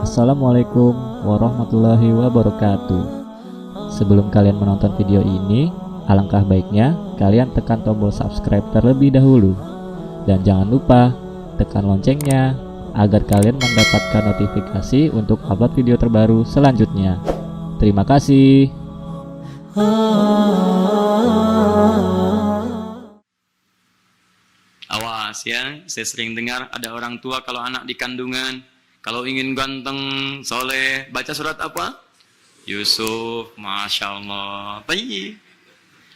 Assalamualaikum warahmatullahi wabarakatuh. Sebelum kalian menonton video ini, alangkah baiknya kalian tekan tombol subscribe terlebih dahulu. Dan jangan lupa tekan loncengnya agar kalian mendapatkan notifikasi untuk upload video terbaru selanjutnya. Terima kasih. Awas ya, saya sering dengar ada orang tua kalau anak di kandungan, kalau ingin ganteng, soleh, baca surat apa? Yusuf, Masya Allah. Baik.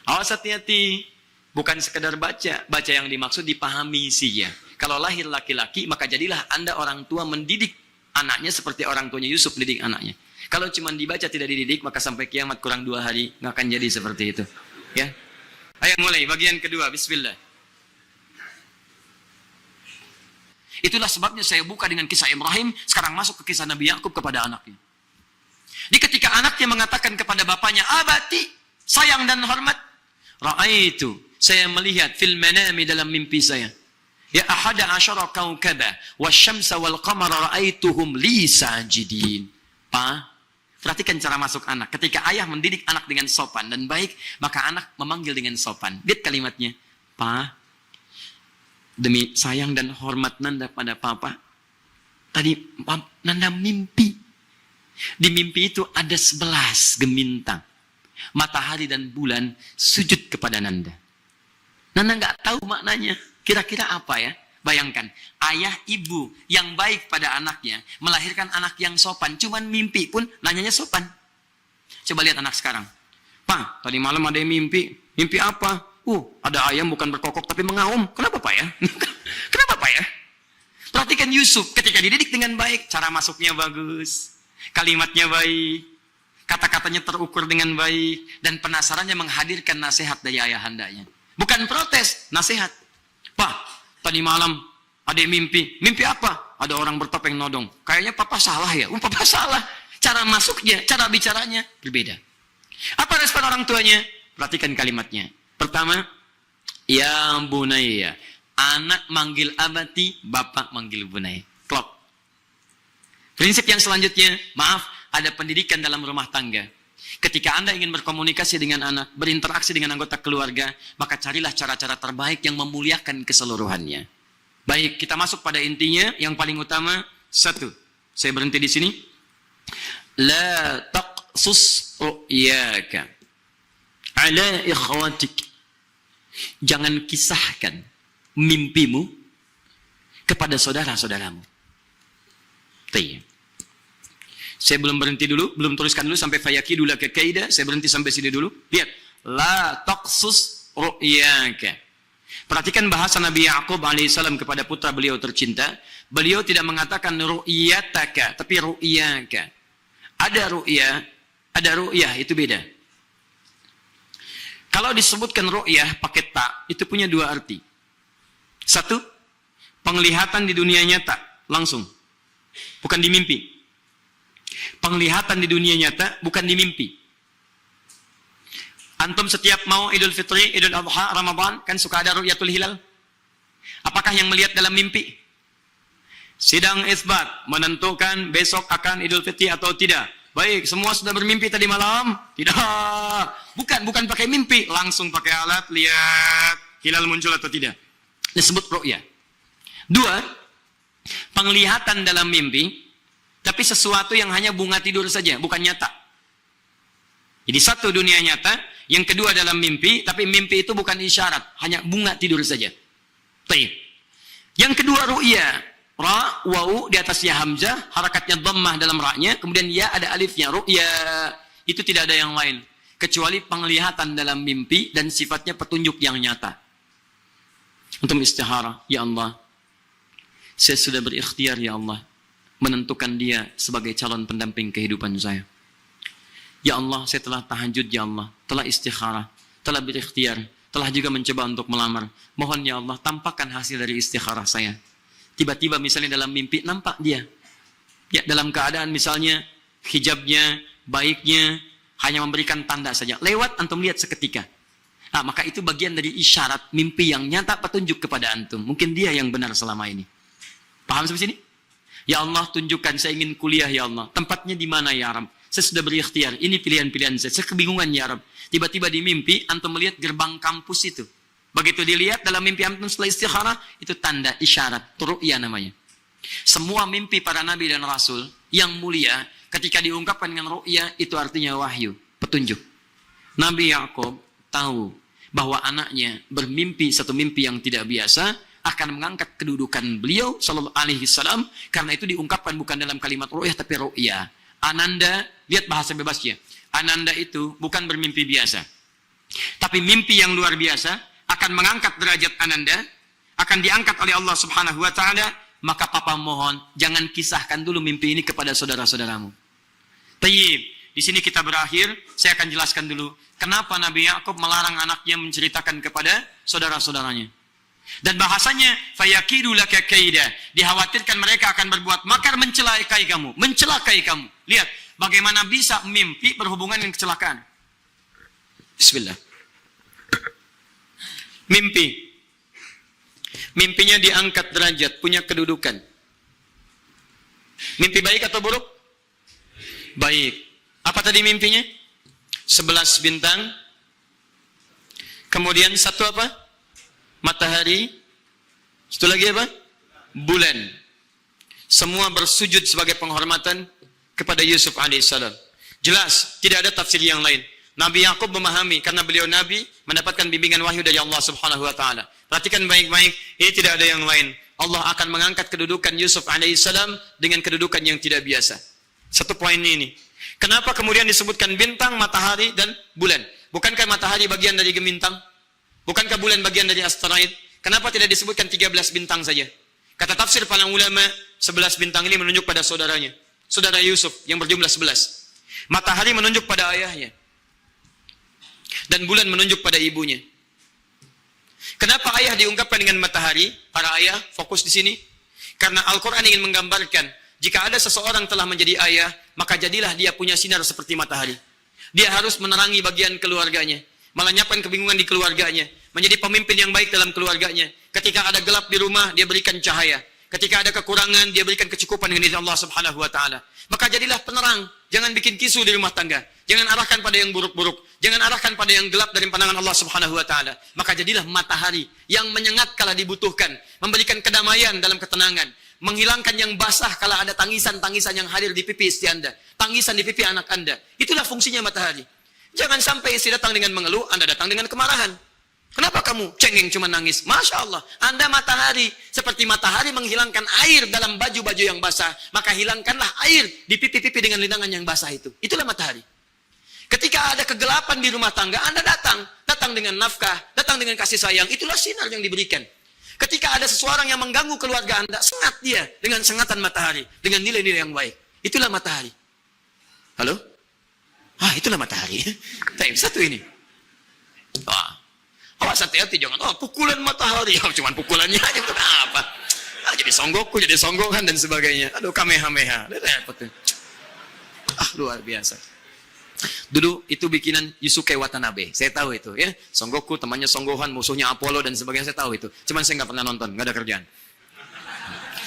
Awas hati-hati. Bukan sekedar baca, baca yang dimaksud dipahami isinya. Kalau lahir laki-laki, maka jadilah Anda orang tua mendidik anaknya seperti orang tuanya Yusuf mendidik anaknya. Kalau cuma dibaca tidak dididik, maka sampai kiamat kurang 2 hari, nggak akan jadi seperti itu. Ya. Ayo mulai, bagian kedua, bismillah. Itulah sebabnya saya buka dengan kisah Ibrahim, sekarang masuk ke kisah Nabi Yakub kepada anaknya. Di ketika anaknya mengatakan kepada bapaknya, "Abati, sayang dan hormat, ra'aitu, saya melihat fil manami dalam mimpi saya. Ya ahada asyara kaukaba, wasyamsa wal qamara ra'aituhum li sajidin." Pa, perhatikan cara masuk anak. Ketika ayah mendidik anak dengan sopan dan baik, maka anak memanggil dengan sopan. Lihat kalimatnya. Pa, demi sayang dan hormat Nanda pada papa, tadi Nanda mimpi. Di mimpi itu ada 11 gemintang. Matahari dan bulan sujud kepada Nanda. Nanda nggak tahu maknanya. Kira-kira apa ya? Bayangkan, ayah ibu yang baik pada anaknya, melahirkan anak yang sopan. Cuman mimpi pun nanyanya sopan. Coba lihat anak sekarang. Pak, tadi malam ada yang mimpi. Mimpi apa? Ada ayam bukan berkokok tapi mengaum. Kenapa Pak ya? Kenapa Pak ya? Perhatikan Yusuf ketika dididik dengan baik, cara masuknya bagus, kalimatnya baik, kata-katanya terukur dengan baik, dan penasarannya menghadirkan nasihat dari ayahandanya. Bukan protes, nasihat. Pak, tadi malam ada yang mimpi. Mimpi apa? Ada orang bertopeng nodong. Kayaknya papa salah ya? Papa salah. Cara masuknya, cara bicaranya berbeda. Apa respon orang tuanya? Perhatikan kalimatnya. Pertama, ya bunaya. Anak manggil abati, bapak manggil bunaya. Klop. Prinsip yang selanjutnya, maaf, ada pendidikan dalam rumah tangga. Ketika Anda ingin berkomunikasi dengan anak, berinteraksi dengan anggota keluarga, maka carilah cara-cara terbaik yang memuliakan keseluruhannya. Baik, kita masuk pada intinya. Yang paling utama, 1. Saya berhenti di sini. La taqsus ru'yaka ala ikhwatik. Jangan kisahkan mimpimu kepada saudara-saudaramu. Saya belum berhenti dulu, belum tuliskan dulu sampai fayakidu laka kaida. Saya berhenti sampai sini dulu. Lihat, la taqsus ru'yaka. Perhatikan bahasa Nabi Yakub alaihissalam kepada putra beliau tercinta. Beliau tidak mengatakan ru'yataka, tapi ru'yaka. Ada ru'ya, ada ru'yah, itu beda. Kalau disebutkan ru'yah pakai ta, itu punya 2 arti. 1, penglihatan di dunia nyata, langsung. Bukan di mimpi. Penglihatan di dunia nyata, bukan di mimpi. Antum setiap mau Idul Fitri, Idul Adha, Ramadan, kan suka ada ru'yatul hilal. Apakah yang melihat dalam mimpi? Sidang isbat menentukan besok akan Idul Fitri atau tidak. Baik, semua sudah bermimpi tadi malam? Tidak. Bukan pakai mimpi, langsung pakai alat, lihat hilal muncul atau tidak. Disebut ru'yah. 2, penglihatan dalam mimpi, tapi sesuatu yang hanya bunga tidur saja, bukan nyata. Jadi 1 dunia nyata, yang kedua dalam mimpi, tapi mimpi itu bukan isyarat, hanya bunga tidur saja. Baik. Yang kedua ru'yah. Ra, wawu di atas ya hamzah, harakatnya dhammah dalam ra-nya, kemudian ya ada alifnya, ru'ya. Itu tidak ada yang lain kecuali penglihatan dalam mimpi dan sifatnya petunjuk yang nyata. Untuk istikharah, ya Allah, saya sudah berikhtiar ya Allah menentukan dia sebagai calon pendamping kehidupan saya. Ya Allah, saya telah tahajud ya Allah, telah istikharah, telah berikhtiar, telah juga mencoba untuk melamar. Mohon ya Allah, tampakkan hasil dari istikharah saya. Tiba-tiba misalnya dalam mimpi nampak dia. Ya, dalam keadaan misalnya hijabnya, baiknya, hanya memberikan tanda saja. Lewat antum lihat seketika. Nah, maka itu bagian dari isyarat mimpi yang nyata petunjuk kepada antum. Mungkin dia yang benar selama ini. Paham sampai sini? Ya Allah, tunjukkan, saya ingin kuliah ya Allah. Tempatnya di mana ya Rabb? Saya sudah berikhtiar, ini pilihan-pilihan saya. Saya kebingungan ya Rabb. Tiba-tiba di mimpi, antum melihat gerbang kampus itu. Begitu dilihat dalam mimpi antum setelah istikharah, itu tanda, isyarat, ru'ya namanya. Semua mimpi para nabi dan rasul yang mulia, ketika diungkapkan dengan ru'ya, itu artinya wahyu, petunjuk. Nabi Yakub tahu bahwa anaknya bermimpi satu mimpi yang tidak biasa, akan mengangkat kedudukan beliau sallallahu alaihi wasallam, karena itu diungkapkan bukan dalam kalimat ru'yah tapi ru'ya. Ananda, lihat bahasa bebasnya. Ananda itu bukan bermimpi biasa. Tapi mimpi yang luar biasa akan mengangkat derajat Ananda, akan diangkat oleh Allah Subhanahu wa taala, maka papa mohon jangan kisahkan dulu mimpi ini kepada saudara-saudaramu. Tayyib, di sini kita berakhir, saya akan jelaskan dulu kenapa Nabi Yakub melarang anaknya menceritakan kepada saudara-saudaranya. Dan bahasanya fayakidu laka kaida, dikhawatirkan mereka akan berbuat makar mencelakai kamu, Lihat bagaimana bisa mimpi berhubungan dengan kecelakaan. Bismillah. Mimpinya diangkat derajat, punya kedudukan. Mimpi baik atau buruk? Baik. Apa tadi mimpinya? 11 bintang. Kemudian satu apa? Matahari. Satu lagi apa? Bulan. Semua bersujud sebagai penghormatan kepada Yusuf alaihissalam. Jelas, tidak ada tafsir yang lain. Nabi Yakub memahami, karena beliau Nabi, mendapatkan bimbingan wahyu dari Allah subhanahu wa ta'ala. Perhatikan baik-baik, ini tidak ada yang lain. Allah akan mengangkat kedudukan Yusuf alaihissalam dengan kedudukan yang tidak biasa. Satu poin ini. Kenapa kemudian disebutkan bintang, matahari, dan bulan? Bukankah matahari bagian dari gemintang? Bukankah bulan bagian dari asteroid? Kenapa tidak disebutkan 13 bintang saja? Kata tafsir para ulama, 11 bintang ini menunjuk pada saudaranya. Saudara Yusuf yang berjumlah 11. Matahari menunjuk pada ayahnya. Dan bulan menunjuk pada ibunya. Kenapa ayah diungkapkan dengan matahari? Para ayah fokus di sini. Karena Al-Quran ingin menggambarkan, jika ada seseorang telah menjadi ayah, maka jadilah dia punya sinar seperti matahari. Dia harus menerangi bagian keluarganya, melenyapkan kebingungan di keluarganya, menjadi pemimpin yang baik dalam keluarganya. Ketika ada gelap di rumah, dia berikan cahaya. Ketika ada kekurangan, dia berikan kecukupan dengan izin Allah subhanahu wa ta'ala. Maka jadilah penerang. Jangan bikin kisu di rumah tangga. Jangan arahkan pada yang buruk-buruk. Jangan arahkan pada yang gelap dari pandangan Allah subhanahu wa ta'ala. Maka jadilah matahari yang menyengat kala dibutuhkan. Memberikan kedamaian dalam ketenangan. Menghilangkan yang basah kala ada tangisan-tangisan yang hadir di pipi istri Anda. Tangisan di pipi anak Anda. Itulah fungsinya matahari. Jangan sampai istri datang dengan mengeluh, Anda datang dengan kemarahan. Kenapa kamu cengeng cuma nangis? Masya Allah, Anda matahari. Seperti matahari menghilangkan air dalam baju-baju yang basah, maka hilangkanlah air di pipi-pipi dengan linangan yang basah itu. Itulah matahari. Ketika ada kegelapan di rumah tangga, Anda datang dengan nafkah, datang dengan kasih sayang. Itulah sinar yang diberikan. Ketika ada seseorang yang mengganggu keluarga Anda, sengat dia dengan sengatan matahari, dengan nilai-nilai yang baik. Itulah matahari. Halo? Itulah matahari. Satu ini. Awas hati-hati, jangan pukulan matahari. Cuman pukulannya aja, kenapa? Jadi songgokan dan sebagainya. Aduh, kamehameha. Luar biasa. Dulu itu bikinan Yusuke Watanabe. Saya tahu itu ya. Songgoku temannya Songgohan, musuhnya Apollo dan sebagainya, saya tahu itu. Cuman saya nggak pernah nonton, nggak ada kerjaan.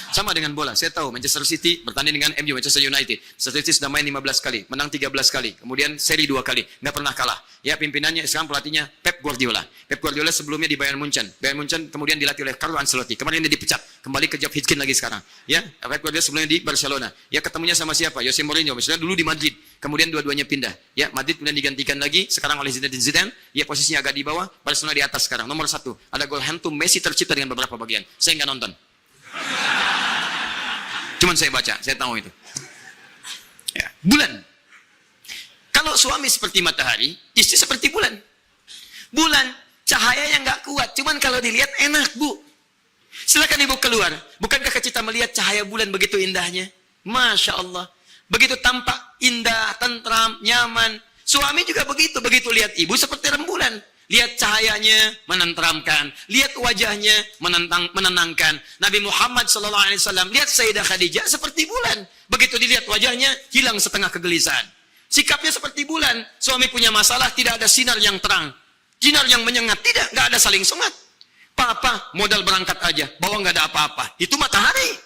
Sama dengan bola, saya tahu Manchester City bertanding dengan MU, Manchester United. Manchester City sudah main 15 kali, menang 13 kali, kemudian seri 2 kali, nggak pernah kalah. Ya, pimpinannya sekarang pelatihnya Pep Guardiola. Pep Guardiola sebelumnya di Bayern Munchen. Bayern Munchen kemudian dilatih oleh Carlo Ancelotti. Kemarin dia dipecat, kembali ke Job Hitchkin lagi sekarang. Ya, Pep Guardiola sebelumnya di Barcelona. Ya, ketemunya sama siapa? Jose Mourinho. Misalnya dulu di Madrid, kemudian dua-duanya pindah. Ya, Madrid kemudian digantikan lagi sekarang oleh Zinedine Zidane. Ya, posisinya agak di bawah, Barcelona di atas sekarang. Nomor 1, ada gol hantu Messi tercipta dengan beberapa bagian. Saya nggak nonton. Cuman saya baca, saya tahu itu. Ya, bulan. Kalau suami seperti matahari, istri seperti bulan. Bulan, cahayanya nggak kuat. Cuman kalau dilihat enak, Bu. Silakan Ibu keluar. Bukankah kita melihat cahaya bulan begitu indahnya? Masya Allah. Begitu tampak indah, tentram, nyaman. Suami juga begitu. Begitu lihat Ibu seperti rembulan. Lihat cahayanya menenteramkan, lihat wajahnya menenangkan. Nabi Muhammad SAW lihat Sayyidah Khadijah seperti bulan. Begitu dilihat wajahnya, hilang setengah kegelisahan. Sikapnya seperti bulan. Suami punya masalah, tidak ada sinar yang terang, sinar yang menyengat, nggak ada saling semangat. Papa modal berangkat aja, bawa nggak ada apa-apa. Itu matahari.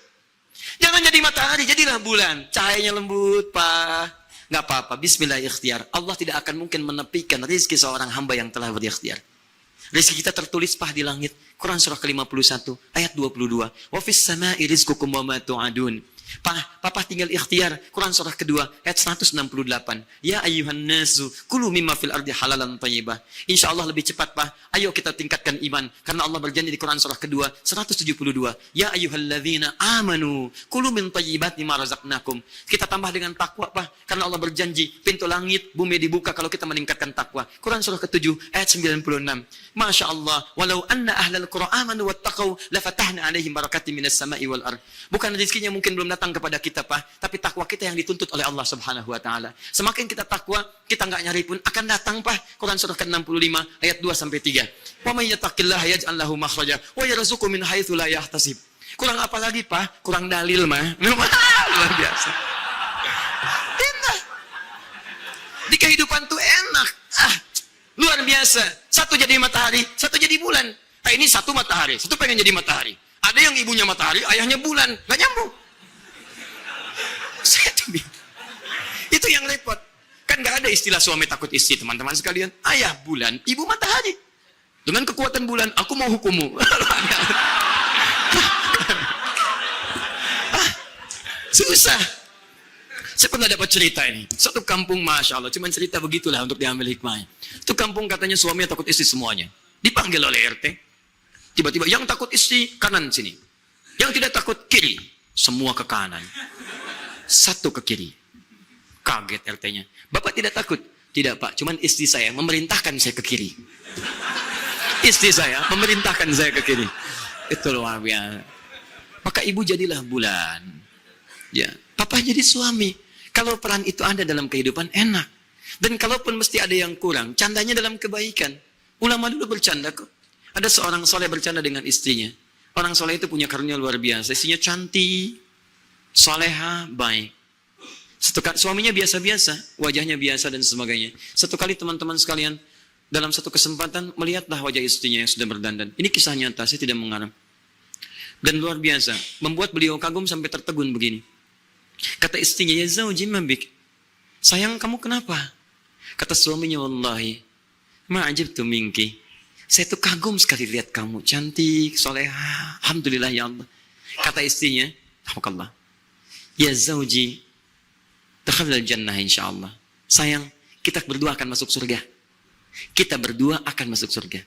Jangan Bulan jadi matahari, jadilah bulan. Cahayanya lembut, Pak. Nggak apa-apa, bismillah ikhtiar. Allah tidak akan mungkin menepikan rezeki seorang hamba yang telah berikhtiar. Rezeki kita tertulis Pak di langit. Quran surah ke-51 ayat 22. Wa fis sama'i rizqukum wa ma tu'adun. Papa tinggal ikhtiar. Quran surah kedua ayat 168. Ya ayyuhan nasu kulu mimma fil ardi halalan thayyibah. Insyaallah lebih cepat, Pak. Ayo kita tingkatkan iman karena Allah berjanji di Quran surah kedua 172. Ya ayyuhalladzina amanu kulu min thayyibati ma razaqnakum. Kita tambah dengan takwa, Pak, karena Allah berjanji pintu langit bumi dibuka kalau kita meningkatkan takwa. Quran surah ke-7 ayat 96. Masya Allah, walau anna ahlal qura amanu wattaqau lafatahna alaihim barakatim minas sama'i wal ard. Bukan rezekinya mungkin belum datang kepada kita, Pak, tapi takwa kita yang dituntut oleh Allah Subhanahu wa taala. Semakin kita takwa, kita enggak nyari pun akan datang, Pak. Quran surah ke-65 ayat 2 sampai 3. Wa may yattaqillaha yaj'al lahu makhraja wa yarzuqhu min haitsu la yahtasib. Kurang apa lagi, Pak? Kurang dalil mah. Luar biasa. Enak. Di kehidupan tuh enak. Luar biasa. Satu jadi matahari, satu jadi bulan. Ini satu matahari, satu pengen jadi matahari. Ada yang ibunya matahari, ayahnya bulan. Nggak nyambung. Itu yang repot. Kan nggak ada istilah suami takut istri, teman-teman sekalian. Ayah bulan, ibu matahari. Dengan kekuatan bulan, aku mau hukummu. Susah. Saya pernah dapat cerita ini. Satu kampung, Masya Allah. Cuma cerita begitulah untuk diambil hikmahnya. Itu kampung katanya suami takut istri semuanya. Dipanggil oleh RT. Tiba-tiba yang takut istri kanan sini. Yang tidak takut kiri. Semua ke kanan. Satu ke kiri. Kaget RT-nya. Bapak tidak takut? Tidak, Pak. Cuman istri saya memerintahkan saya ke kiri. Istri saya memerintahkan saya ke kiri. Itu luar biasa. Maka ibu jadilah bulan. Ya, papa jadi suami. Kalau peran itu ada dalam kehidupan enak. Dan kalaupun mesti ada yang kurang, candanya dalam kebaikan. Ulama dulu bercanda kok. Ada seorang soleh bercanda dengan istrinya. Orang soleh itu punya karunia luar biasa. Istrinya cantik, soleha, baik. Suaminya biasa-biasa, wajahnya biasa dan sebagainya. Satu kali teman-teman sekalian, dalam satu kesempatan melihatlah wajah istrinya yang sudah berdandan. Ini kisah nyata, saya tidak mengarang. Dan luar biasa, membuat beliau kagum sampai tertegun begini. Kata istrinya, ya zawji mabik. Sayang, kamu kenapa? Kata suaminya, wallahi, ma'ajibtu minki. Saya tuh kagum sekali lihat kamu, cantik, soleha, alhamdulillah ya Allah. Kata istrinya, alhamdulillah, ya zawji, dakhalal jannah insyaallah. Sayang, kita berdua akan masuk surga. Kita berdua akan masuk surga.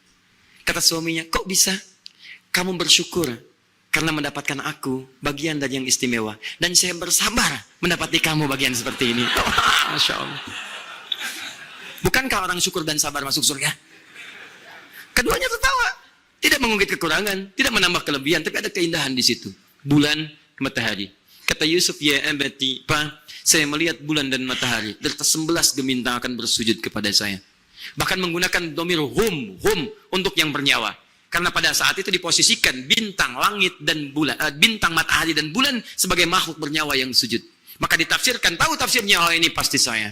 Kata suaminya, kok bisa? Kamu bersyukur karena mendapatkan aku bagian dari yang istimewa. Dan saya bersabar mendapati kamu bagian seperti ini. Oh, Masya Allah. Bukankah orang syukur dan sabar masuk surga? Keduanya tertawa. Tidak mengungkit kekurangan, tidak menambah kelebihan, tapi ada keindahan di situ. Bulan, matahari. Kata Yusuf, ya abati, Pak, saya melihat bulan dan matahari. Dari 11 gemintang akan bersujud kepada saya. Bahkan menggunakan domir hum untuk yang bernyawa. Karena pada saat itu diposisikan bintang langit dan bulan, bintang matahari dan bulan sebagai makhluk bernyawa yang sujud. Maka ditafsirkan, tahu tafsirnya, oh ini pasti saya.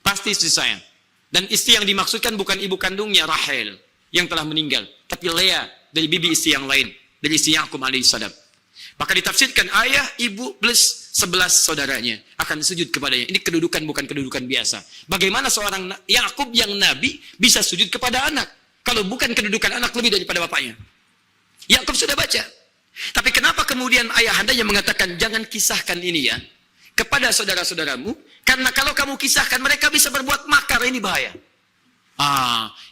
Pasti istri saya. Dan istri yang dimaksudkan bukan ibu kandungnya Rahel yang telah meninggal, tapi Lea dari bibi istri yang lain, dari istri Yakub alaihissalam. Maka ditafsirkan ayah, ibu plus 11 saudaranya akan sujud kepadanya. Ini kedudukan bukan kedudukan biasa. Bagaimana seorang Yakub yang nabi bisa sujud kepada anak? Kalau bukan kedudukan anak lebih daripada bapaknya. Yakub sudah baca. Tapi kenapa kemudian ayahandanya mengatakan jangan kisahkan ini ya kepada saudara-saudaramu, karena kalau kamu kisahkan mereka bisa berbuat makar, ini bahaya.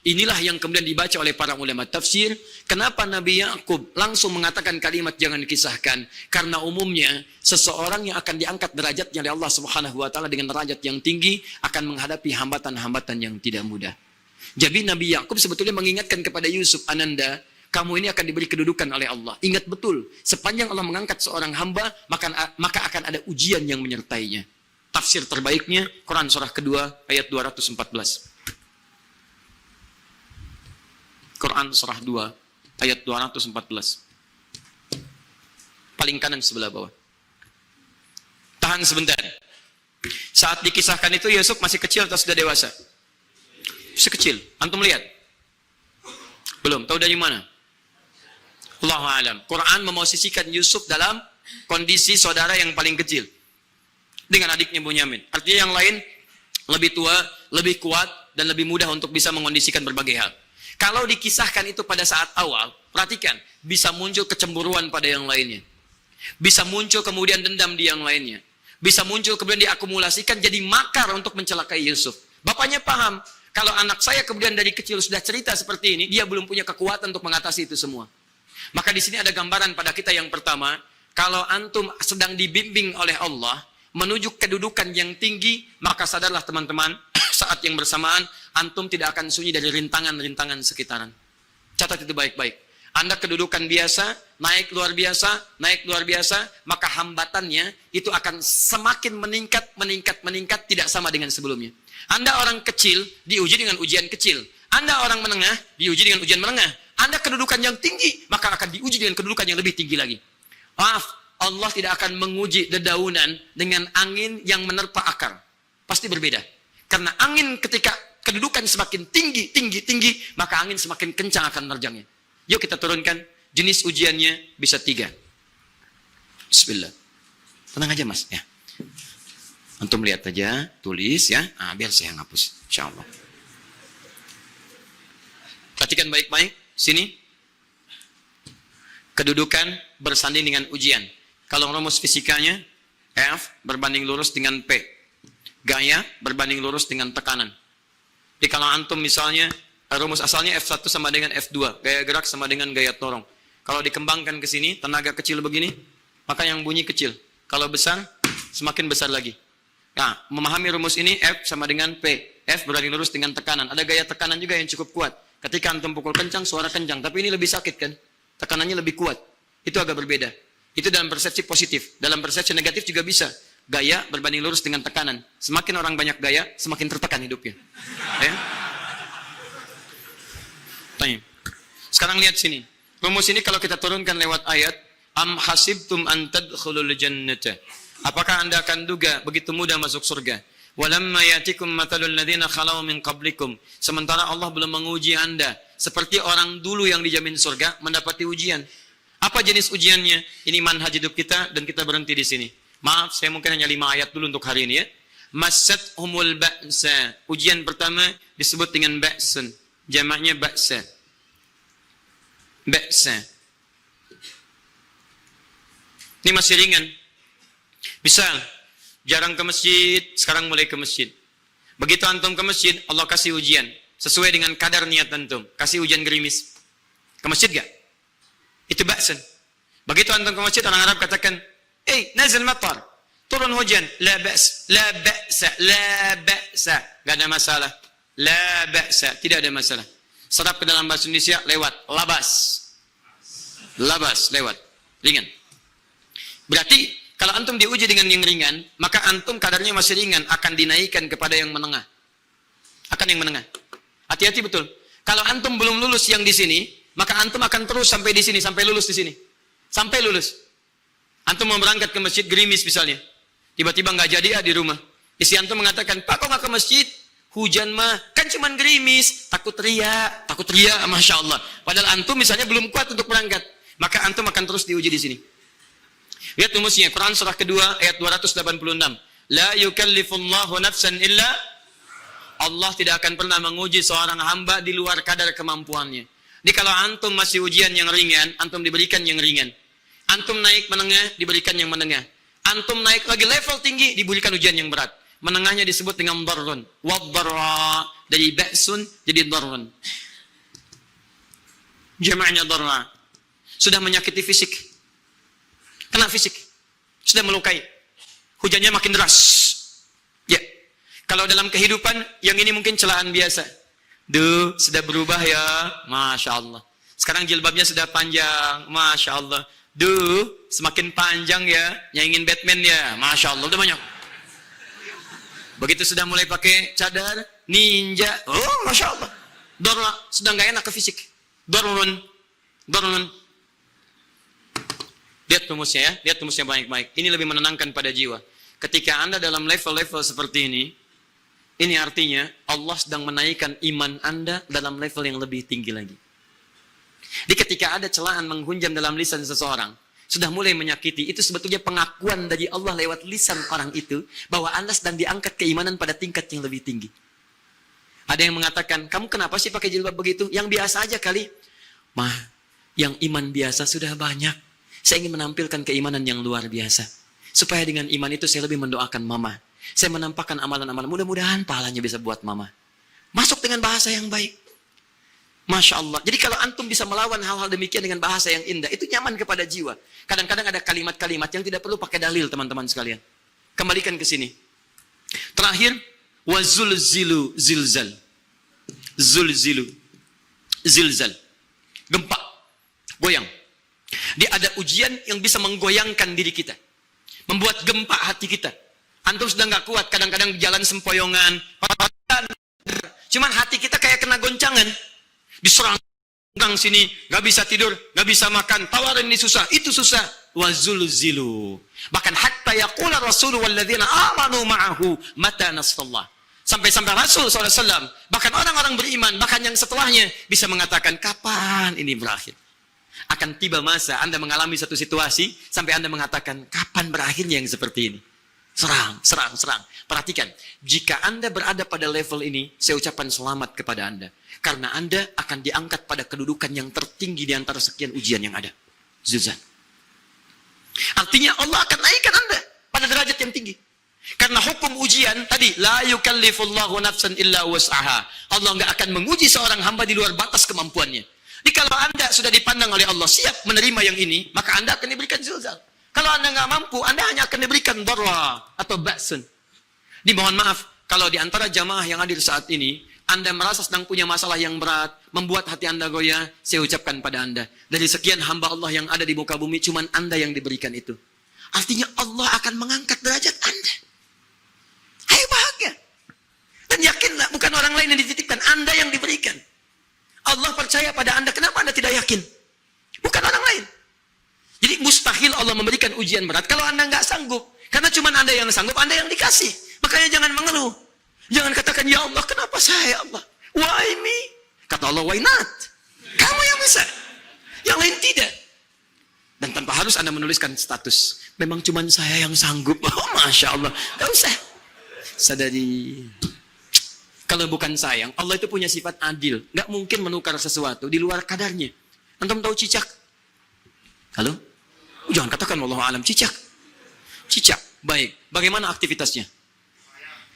Inilah yang kemudian dibaca oleh para ulama tafsir. Kenapa Nabi Yakub langsung mengatakan kalimat jangan kisahkan? Karena umumnya seseorang yang akan diangkat derajatnya oleh Allah Subhanahu wa taala dengan derajat yang tinggi akan menghadapi hambatan-hambatan yang tidak mudah. Jadi Nabi Yakub sebetulnya mengingatkan kepada Yusuf, Ananda, kamu ini akan diberi kedudukan oleh Allah. Ingat betul, sepanjang Allah mengangkat seorang hamba, maka akan ada ujian yang menyertainya. Tafsir terbaiknya Quran surah kedua ayat 214. Quran surah 2 ayat 214. Paling kanan sebelah bawah. Tahan sebentar. Saat dikisahkan itu Yusuf masih kecil atau sudah dewasa? Masih kecil. Antum lihat? Belum. Tahu dari mana? Allahu a'lam. Quran memosisikan Yusuf dalam kondisi saudara yang paling kecil dengan adiknya Bunyamin. Artinya yang lain lebih tua, lebih kuat, dan lebih mudah untuk bisa mengondisikan berbagai hal. Kalau dikisahkan itu pada saat awal, perhatikan, bisa muncul kecemburuan pada yang lainnya. Bisa muncul kemudian dendam di yang lainnya. Bisa muncul kemudian diakumulasikan jadi makar untuk mencelakai Yusuf. Bapaknya paham, kalau anak saya kemudian dari kecil sudah cerita seperti ini, dia belum punya kekuatan untuk mengatasi itu semua. Maka di sini ada gambaran pada kita yang pertama, kalau antum sedang dibimbing oleh Allah menuju kedudukan yang tinggi, maka sadarlah teman-teman, saat yang bersamaan antum tidak akan sunyi dari rintangan-rintangan sekitaran. Catat itu baik-baik. Anda kedudukan biasa, naik luar biasa, maka hambatannya itu akan semakin meningkat, tidak sama dengan sebelumnya. Anda orang kecil, diuji dengan ujian kecil. Anda orang menengah, diuji dengan ujian menengah. Anda kedudukan yang tinggi, maka akan diuji dengan kedudukan yang lebih tinggi lagi. Maaf, Allah tidak akan menguji dedaunan dengan angin yang menerpa akar. Pasti berbeda. Karena angin ketika kedudukan semakin tinggi, maka angin semakin kencang akan menerjangnya. Yuk kita turunkan. Jenis ujiannya bisa 3. Bismillah. Tenang aja mas. Ya. Antum lihat aja, tulis ya. Biar saya hapus. InsyaAllah. Perhatikan baik-baik. Sini. Kedudukan bersanding dengan ujian. Kalau rumus fisikanya, F berbanding lurus dengan P. Gaya berbanding lurus dengan tekanan. Jadi kalau antum misalnya, rumus asalnya F1 sama dengan F2. Gaya gerak sama dengan gaya dorong. Kalau dikembangkan ke sini, tenaga kecil begini, maka yang bunyi kecil. Kalau besar, semakin besar lagi. Nah, memahami rumus ini, F sama dengan P. F berbanding lurus dengan tekanan. Ada gaya tekanan juga yang cukup kuat. Ketika antum pukul kencang, suara kencang. Tapi ini lebih sakit kan? Tekanannya lebih kuat. Itu agak berbeda. Itu dalam persepsi positif. Dalam persepsi negatif juga bisa. Gaya berbanding lurus dengan tekanan. Semakin orang banyak gaya, semakin tertekan hidupnya. Ya? Tanya. Sekarang lihat sini. Rumus ini kalau kita turunkan lewat ayat, am hasibtum an tadkhulul jannata. Apakah Anda akan duga begitu mudah masuk surga? Walamma yatikum matalul ladzina khalau min qablikum. Sementara Allah belum menguji Anda seperti orang dulu yang dijamin surga mendapati ujian. Apa jenis ujiannya? Ini manhaj hidup kita dan kita berhenti di sini. Maaf, saya mungkin hanya 5 ayat dulu untuk hari ini ya. Massatuhumul ba'sa. Ujian pertama disebut dengan ba'sun. Jamaknya ba'sa. Ba'sa. Ini masih ringan. Misal, jarang ke masjid, sekarang mulai ke masjid. Begitu antum ke masjid, Allah kasih ujian. Sesuai dengan kadar niat antum. Kasih ujian gerimis. Ke masjid gak? Itu ba'san. Begitu antum ke masjid, orang Arab katakan, nazil matar. Turun hujan. La ba's. La ba'sa. La ba'sa. Gak ada masalah. La ba'sa. Tidak ada masalah. Serap ke dalam bahasa Indonesia, lewat. Labas. Labas, lewat. Ringan. Berarti, kalau antum diuji dengan yang ringan, maka antum kadarnya masih ringan, akan dinaikkan kepada yang menengah. Akan yang menengah. Hati-hati betul. Kalau antum belum lulus yang di sini, maka antum akan terus sampai di sini, sampai lulus di sini. Sampai lulus. Antum mau berangkat ke masjid gerimis misalnya. Tiba-tiba nggak jadi di rumah. Istri antum mengatakan, Pak kok nggak ke masjid? Hujan mah, kan cuman gerimis. Takut riak, Masya Allah. Padahal antum misalnya belum kuat untuk berangkat. Maka antum akan terus diuji di sini. Lihat rumusnya, Quran surah kedua ayat 286. La yukallifullahu nafsan illa. Allah tidak akan pernah menguji seorang hamba di luar kadar kemampuannya. Jadi kalau antum masih ujian yang ringan, antum diberikan yang ringan. Antum naik menengah, diberikan yang menengah. Antum naik lagi level tinggi, diberikan ujian yang berat. Menengahnya disebut dengan darrun. Waddarra. Dari ba'sun jadi darrun. Jama'nya darra. Sudah menyakiti fisik. Kena fisik. Sudah melukai. Hujannya makin deras. Ya. Kalau dalam kehidupan, yang ini mungkin celaan biasa. Duh, sudah berubah ya. Masya Allah. Sekarang jilbabnya sudah panjang. Masya Allah. Duh, semakin panjang ya. Yang ingin Batman ya. Masya Allah, udah banyak. Begitu sudah mulai pakai cadar, ninja. Oh, Masya Allah. Dorla, sudah nggak enak ke fisik. Dorlun. Lihat rumusnya ya. Lihat rumusnya baik-baik. Ini lebih menenangkan pada jiwa. Ketika Anda dalam level-level seperti ini artinya Allah sedang menaikkan iman Anda dalam level yang lebih tinggi lagi. Jadi ketika ada celaan menghunjam dalam lisan seseorang, sudah mulai menyakiti, itu sebetulnya pengakuan dari Allah lewat lisan orang itu bahwa Anda sedang diangkat keimanan pada tingkat yang lebih tinggi. Ada yang mengatakan, kamu kenapa sih pakai jilbab begitu? Yang biasa aja kali. Mah, yang iman biasa sudah banyak. Saya ingin menampilkan keimanan yang luar biasa. Supaya dengan iman itu saya lebih mendoakan mama. Saya menampakkan amalan-amalan. Mudah-mudahan pahalanya bisa buat mama. Masuk dengan bahasa yang baik. Masya Allah. Jadi kalau antum bisa melawan hal-hal demikian dengan bahasa yang indah, itu nyaman kepada jiwa. Kadang-kadang ada kalimat-kalimat yang tidak perlu pakai dalil, teman-teman sekalian. Kembalikan ke sini. Terakhir, wazulzilu zilzal. Zulzilu zilzal. Gempa. Goyang. Dia ada ujian yang bisa menggoyangkan diri kita. Membuat gempa hati kita. Antum sudah nggak kuat, kadang-kadang jalan sempoyongan. Cuman hati kita kayak kena goncangan. Diserang sini, nggak bisa tidur, nggak bisa makan, tawarin ini susah, itu susah. Wazulzilu. Bahkan hatta yaqula Rasul walladzina amanu ma'ahu mata nasrullah. Sampai-sampai Rasul SAW, bahkan orang-orang beriman, bahkan yang setelahnya bisa mengatakan, kapan ini berakhir? Akan tiba masa Anda mengalami satu situasi sampai Anda mengatakan, kapan berakhirnya yang seperti ini? Serang. Perhatikan, jika Anda berada pada level ini, saya ucapkan selamat kepada Anda. Karena Anda akan diangkat pada kedudukan yang tertinggi di antara sekian ujian yang ada. Zilzal. Artinya Allah akan naikkan Anda pada derajat yang tinggi. Karena hukum ujian tadi, la yukallifullahu nafsan illa wus'aha. Allah nggak akan menguji seorang hamba di luar batas kemampuannya. Jadi kalau Anda sudah dipandang oleh Allah siap menerima yang ini, maka Anda akan diberikan zilzal. Kalau Anda nggak mampu, Anda hanya akan diberikan darra atau ba'sun. Dimohon maaf, kalau di antara jamaah yang hadir saat ini, Anda merasa sedang punya masalah yang berat, membuat hati Anda goyah, saya ucapkan pada Anda, dari sekian hamba Allah yang ada di muka bumi, cuman Anda yang diberikan itu. Artinya Allah akan mengangkat derajat Anda. Ayo bahagia. Dan yakinlah, bukan orang lain yang dititipkan, Anda yang diberikan. Allah percaya pada Anda, kenapa Anda tidak yakin? Bukan orang lain. Jadi mustahil Allah memberikan ujian berat kalau Anda nggak sanggup. Karena cuma Anda yang sanggup, Anda yang dikasih. Makanya jangan mengeluh. Jangan katakan, ya Allah, kenapa saya, Allah? Why me? Kata Allah, why not? Kamu yang bisa. Yang lain tidak. Dan tanpa harus Anda menuliskan status. Memang cuma saya yang sanggup. Oh, Masya Allah. Gak usah. Sadari. Kalau bukan sayang, Allah itu punya sifat adil. Gak mungkin menukar sesuatu di luar kadarnya. Antum tahu cicak? Halo? Jangan katakan wallahu alam, cicak. Cicak, baik. Bagaimana aktivitasnya?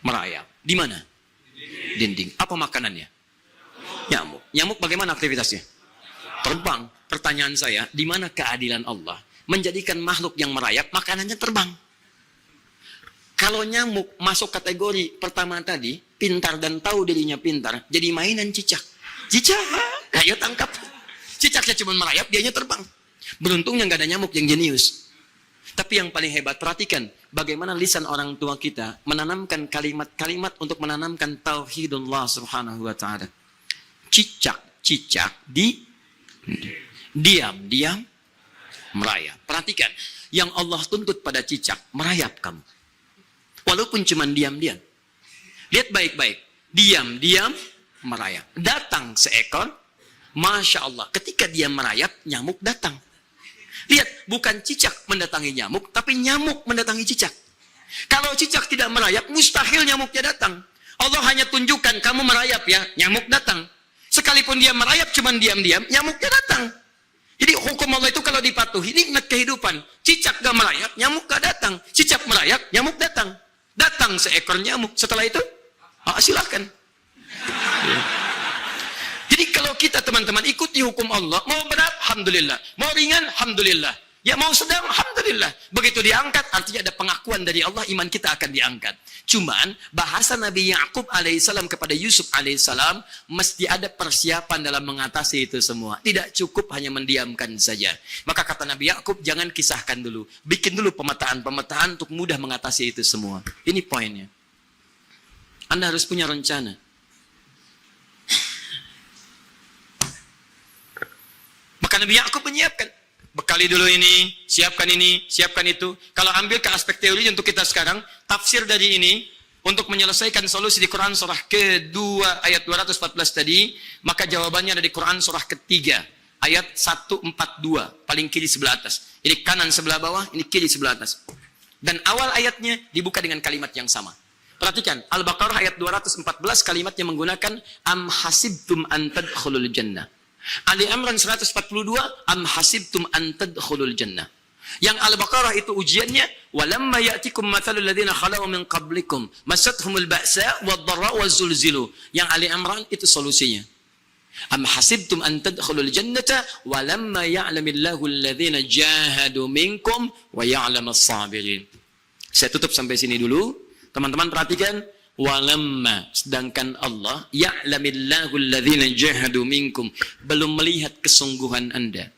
Merayap. Di mana? Dinding. Apa makanannya? Nyamuk. Nyamuk bagaimana aktivitasnya? Terbang. Pertanyaan saya, di mana keadilan Allah menjadikan makhluk yang merayap makanannya terbang? Kalau nyamuk masuk kategori pertama tadi, pintar dan tahu dirinya pintar, jadi mainan cicak. Cicak, ayo tangkap. Cicaknya cuma merayap, dianya terbang. Beruntungnya nggak ada nyamuk yang jenius. Tapi yang paling hebat, perhatikan bagaimana lisan orang tua kita menanamkan kalimat-kalimat untuk menanamkan tauhidullah subhanahu wa ta'ala. Cicak, diam, merayap. Perhatikan, yang Allah tuntut pada cicak, merayap kamu. Walaupun cuma diam-diam. Lihat baik-baik. Diam, merayap. Datang seekor, Masya Allah. Ketika dia merayap, nyamuk datang. Lihat, bukan cicak mendatangi nyamuk, tapi nyamuk mendatangi cicak. Kalau cicak tidak merayap, mustahil nyamuknya datang. Allah hanya tunjukkan, kamu merayap ya, nyamuk datang. Sekalipun dia merayap, cuma diam-diam, nyamuknya datang. Jadi hukum Allah itu kalau dipatuhi, nikmat kehidupan. Cicak gak merayap, nyamuk gak datang. Cicak merayap, nyamuk datang. Datang seekor nyamuk. Setelah itu, silakan. Jadi kalau kita teman-teman ikuti hukum Allah, mau berat, alhamdulillah. Mau ringan, alhamdulillah. Ya mau sedang, alhamdulillah. Begitu diangkat, artinya ada pengakuan dari Allah, iman kita akan diangkat. Cuman, bahasa Nabi Ya'qub alaihissalam kepada Yusuf alaihissalam, mesti ada persiapan dalam mengatasi itu semua. Tidak cukup hanya mendiamkan saja. Maka kata Nabi Ya'qub, jangan kisahkan dulu. Bikin dulu pemetaan-pemetaan untuk mudah mengatasi itu semua. Ini poinnya. Anda harus punya rencana. Maka Nabi Ya'qub menyiapkan. Bekali dulu ini, siapkan itu. Kalau ambil ke aspek teori untuk kita sekarang, tafsir dari ini, untuk menyelesaikan solusi di Quran surah ke-2 ayat 214 tadi, maka jawabannya ada di Quran surah ke-3 ayat 142, paling kiri sebelah atas. Ini kanan sebelah bawah, ini kiri sebelah atas. Dan awal ayatnya dibuka dengan kalimat yang sama. Perhatikan, Al-Baqarah ayat 214 kalimatnya menggunakan am hasibtum an tadkhulul jannah. Ali Imran 142 am hasibtum an tadkhulul jannah. Yang Al-Baqarah itu ujiannya walamma ya'tikum mathalul ladzina khalau min qablikum masathumul ba'sa wad-dharra waz-zulzilu. Yang Ali Imran itu solusinya. Am hasibtum an tadkhulul jannata walamma ya'lamillahu alladzina jahadu minkum wa ya'lamas sabirin. Saya tutup sampai sini dulu. Teman-teman perhatikan, walamma, sedangkan Allah ya'lamillahu alladzina jahadu minkum, belum melihat kesungguhan Anda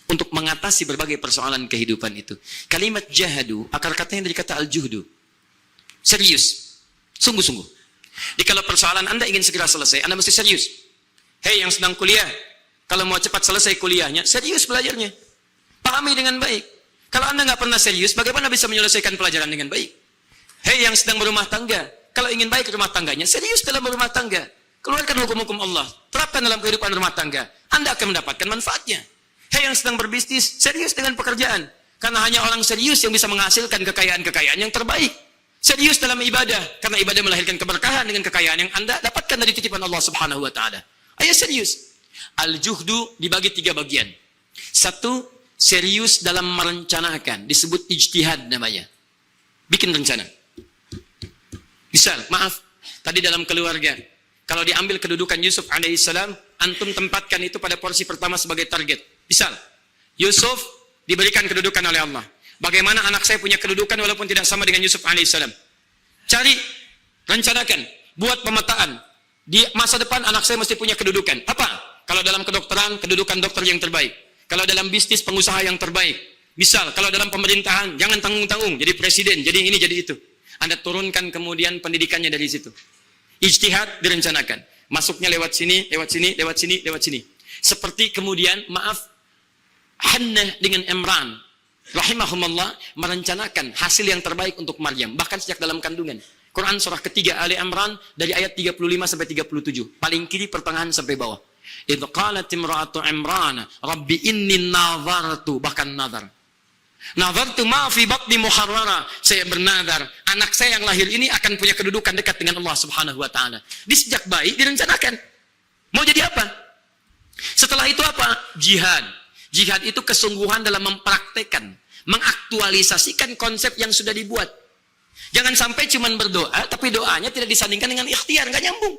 untuk mengatasi berbagai persoalan kehidupan itu. Kalimat jahadu, akar katanya dari kata al-juhdu. Serius, sungguh-sungguh. Jadi kalau persoalan Anda ingin segera selesai, Anda mesti serius. Hei yang sedang kuliah, kalau mau cepat selesai kuliahnya, serius belajarnya. Pahami dengan baik. Kalau Anda nggak pernah serius, bagaimana bisa menyelesaikan pelajaran dengan baik? Hei yang sedang berumah tangga, kalau ingin baik rumah tangganya, serius dalam berumah tangga. Keluarkan hukum-hukum Allah, terapkan dalam kehidupan rumah tangga. Anda akan mendapatkan manfaatnya. Hei yang sedang berbisnis, serius dengan pekerjaan. Karena hanya orang serius yang bisa menghasilkan kekayaan-kekayaan yang terbaik. Serius dalam ibadah, karena ibadah melahirkan keberkahan dengan kekayaan yang Anda dapatkan dari titipan Allah Subhanahu wa Ta'ala. Ayo serius. Al-juhdu dibagi 3 bagian. 1, serius dalam merencanakan, disebut ijtihad namanya. Bikin rencana. Misal, maaf, tadi dalam keluarga, kalau diambil kedudukan Yusuf alaihissalam, antum tempatkan itu pada porsi pertama sebagai target. Misal, Yusuf diberikan kedudukan oleh Allah. Bagaimana anak saya punya kedudukan walaupun tidak sama dengan Yusuf alaihissalam? Cari, rencanakan, buat pemetaan. Di masa depan anak saya mesti punya kedudukan. Apa? Kalau dalam kedokteran, kedudukan dokter yang terbaik. Kalau dalam bisnis, pengusaha yang terbaik. Misal, kalau dalam pemerintahan, jangan tanggung-tanggung, jadi presiden, jadi ini, jadi itu. Anda turunkan kemudian pendidikannya dari situ. Ijtihad direncanakan. Masuknya lewat sini, lewat sini, lewat sini, lewat sini. Seperti kemudian, maaf, Hannah dengan Imran, rahimahumullah, merencanakan hasil yang terbaik untuk Maryam. Bahkan sejak dalam kandungan. Quran surah ketiga Ali Imran, dari ayat 35 sampai 37. Paling kiri pertengahan sampai bawah. Idh qalat imra'atu Imran, Rabbi inni nazartu, bahkan nazar. Nazartu ma fi batni muharrara, saya bernazar anak saya yang lahir ini akan punya kedudukan dekat dengan Allah Subhanahu wa Ta'ala. Di sejak bayi direncanakan mau jadi apa. Setelah itu apa? Jihad. Jihad itu kesungguhan dalam mempraktekkan, mengaktualisasikan konsep yang sudah dibuat. Jangan sampai cuman berdoa tapi doanya tidak disandingkan dengan ikhtiar, nggak nyambung.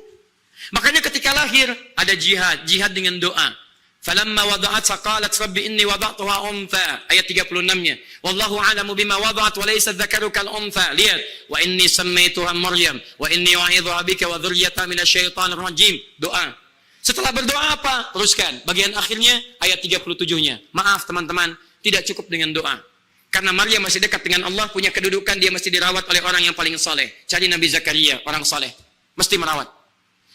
Makanya ketika lahir ada jihad, jihad dengan doa. Falamma wada'at saqalat rabbi inni wada'tuha untha, ayat 36-nya. Wallahu a'lamu bima wada'at wa laysa dzakaru kal untha. Lihat, wa inni sammaituha Maryam wa inni u'idzuha bika wa dzurriyyataha minasyaitonir rajim. Doa. Setelah berdoa apa? Teruskan. Bagian akhirnya ayat 37-nya. Maaf teman-teman, tidak cukup dengan doa. Karena Maryam masih dekat dengan Allah, punya kedudukan, dia mesti dirawat oleh orang yang paling saleh. Cari Nabi Zakaria, orang saleh. Mesti merawat.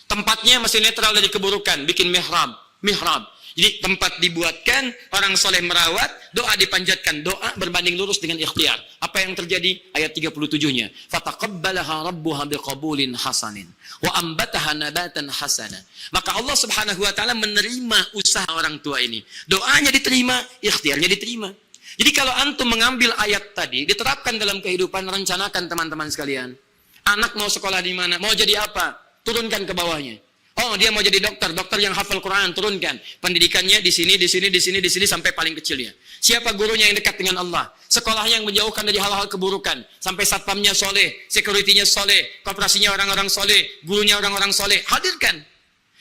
Tempatnya mesti netral dari keburukan, bikin mihrab. Jadi tempat dibuatkan, orang soleh merawat, doa dipanjatkan, doa berbanding lurus dengan ikhtiar. Apa yang terjadi? Ayat 37-nya. Fataqabbalaha rabbuha biqabulin hasanin wa ambataha nabatan hasana. Maka Allah Subhanahu wa Ta'ala menerima usaha orang tua ini. Doanya diterima, ikhtiarnya diterima. Jadi kalau antum mengambil ayat tadi, diterapkan dalam kehidupan, rencanakan teman-teman sekalian. Anak mau sekolah di mana? Mau jadi apa? Turunkan ke bawahnya. Oh, dia mau jadi dokter, dokter yang hafal Quran, turunkan. Pendidikannya di sini, di sini, di sini, di sini sampai paling kecilnya. Siapa gurunya yang dekat dengan Allah? Sekolahnya yang menjauhkan dari hal-hal keburukan, sampai satpamnya soleh, security-nya soleh, koperasinya orang-orang soleh, gurunya orang-orang soleh. Hadirkan.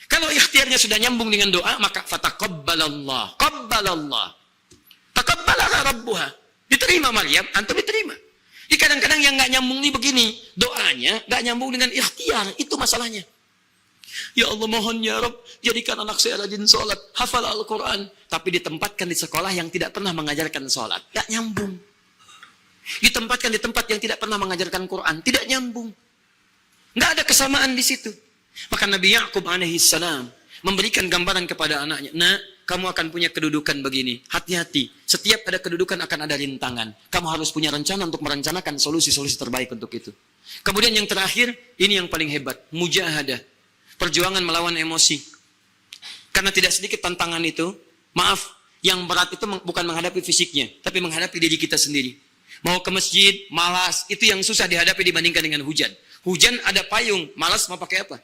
Kalau ikhtiarnya sudah nyambung dengan doa, maka fataqabbalallah, qabbalallah. Taqabbalaha rabbuha. Diterima Maryam, antum diterima. Jadi kadang-kadang yang nggak nyambung nih begini, doanya nggak nyambung dengan ikhtiar, itu masalahnya. Ya Allah mohon ya Rabb, jadikan anak saya rajin sholat, hafal Al-Quran, tapi ditempatkan di sekolah yang tidak pernah mengajarkan sholat, tidak nyambung. Ditempatkan di tempat yang tidak pernah mengajarkan Quran, tidak nyambung. Tidak ada kesamaan di situ. Maka Nabi Ya'qub alaihissalam memberikan gambaran kepada anaknya, nak, kamu akan punya kedudukan begini, hati-hati, setiap ada kedudukan akan ada rintangan, kamu harus punya rencana untuk merencanakan solusi-solusi terbaik untuk itu. Kemudian yang terakhir, ini yang paling hebat, mujahadah. Perjuangan melawan emosi. Karena tidak sedikit tantangan itu, Maaf, yang berat itu bukan menghadapi fisiknya, tapi menghadapi diri kita sendiri. Mau ke masjid, malas, itu yang susah dihadapi dibandingkan dengan hujan. Hujan ada payung, malas mau pakai apa?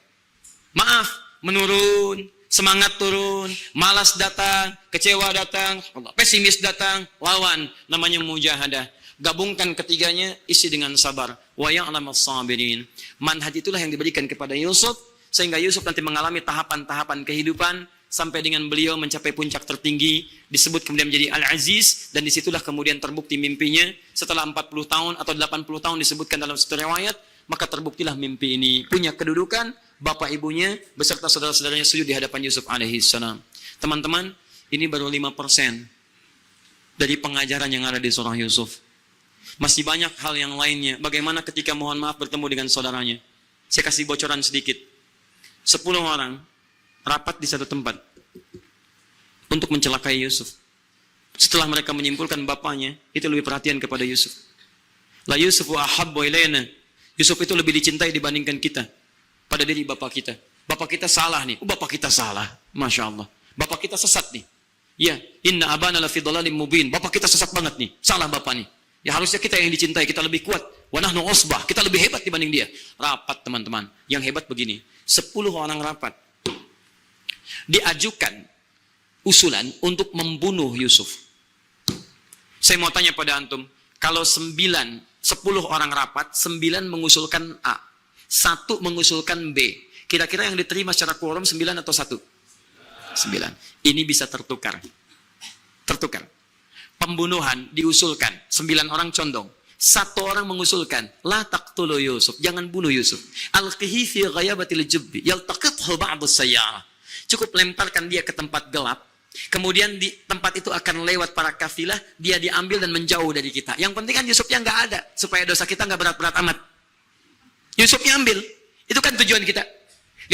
Maaf, menurun, semangat turun, malas datang, kecewa datang, pesimis datang, lawan, namanya mujahadah. Gabungkan ketiganya, isi dengan sabar. Wa ya'lamas sabirin. Manhaj itulah yang diberikan kepada Yusuf, sehingga Yusuf nanti mengalami tahapan-tahapan kehidupan, sampai dengan beliau mencapai puncak tertinggi, disebut kemudian menjadi Al-Aziz, dan disitulah kemudian terbukti mimpinya, setelah 40 tahun atau 80 tahun disebutkan dalam satu riwayat, maka terbuktilah mimpi ini punya kedudukan, bapak ibunya beserta saudara-saudaranya sujud di hadapan Yusuf alaihissalam. Teman-teman, ini baru 5% dari pengajaran yang ada di surah Yusuf. Masih banyak hal yang lainnya. Bagaimana ketika mohon maaf bertemu dengan saudaranya. Saya kasih bocoran sedikit. 10 orang rapat di satu tempat untuk mencelakai Yusuf. Setelah mereka menyimpulkan bapaknya itu lebih perhatian kepada Yusuf. La Yusufu ahabbu ilaina. Yusuf itu lebih dicintai dibandingkan kita pada diri bapak kita. Bapak kita salah nih. Bapak kita salah. Masya Allah. Bapak kita sesat nih. Ya, inna abana lafi dhalalim mubin. Bapak kita sesat banget nih. Salah bapak nih. Ya harusnya kita yang dicintai, kita lebih kuat. Wa nahnu usbah, kita lebih hebat dibanding dia. Rapat teman-teman. Yang hebat begini, 10 orang rapat. Diajukan usulan untuk membunuh Yusuf. Saya mau tanya pada antum, kalau 10 orang rapat, 9 mengusulkan A, 1 mengusulkan B. Kira-kira yang diterima secara quorum 9 atau 1? 9. Ini bisa tertukar. Tertukar. Pembunuhan diusulkan, 9 orang condong. 1 orang mengusulkan, la taqtulu Yusuf, jangan bunuh Yusuf. Alqihi fi ghayabatil jubbi, yaltaqithu ba'du sayyarah. Cukup lemparkan dia ke tempat gelap, kemudian di tempat itu akan lewat para kafilah, dia diambil dan menjauh dari kita. Yang penting kan Yusufnya nggak ada, supaya dosa kita nggak berat-berat amat. Yusufnya ambil, itu kan tujuan kita.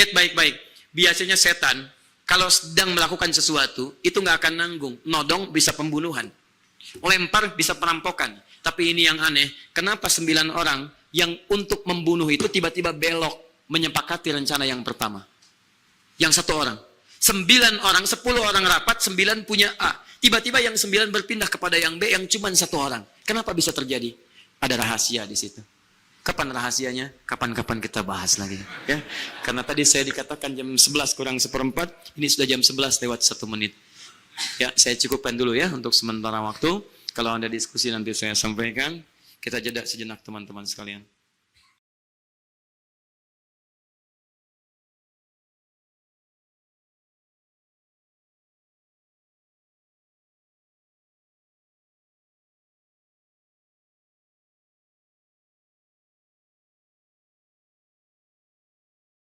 Lihat baik-baik, biasanya setan, kalau sedang melakukan sesuatu, itu nggak akan nanggung. Nodong bisa pembunuhan. Lempar bisa perampokan. Tapi ini yang aneh, kenapa 9 orang yang untuk membunuh itu tiba-tiba belok menyepakati rencana yang pertama? Yang 1 orang. 9 orang, 10 orang rapat, 9 punya A. Tiba-tiba yang 9 berpindah kepada yang B yang cuma 1 orang. Kenapa bisa terjadi? Ada rahasia di situ. Kapan rahasianya? Kapan-kapan kita bahas lagi. Ya? Karena tadi saya dikatakan jam 11 kurang 1/4, ini sudah jam 11 lewat 1 menit. Ya, saya cukupkan dulu ya untuk sementara waktu. Kalau ada diskusi nanti saya sampaikan. Kita jeda sejenak teman-teman sekalian.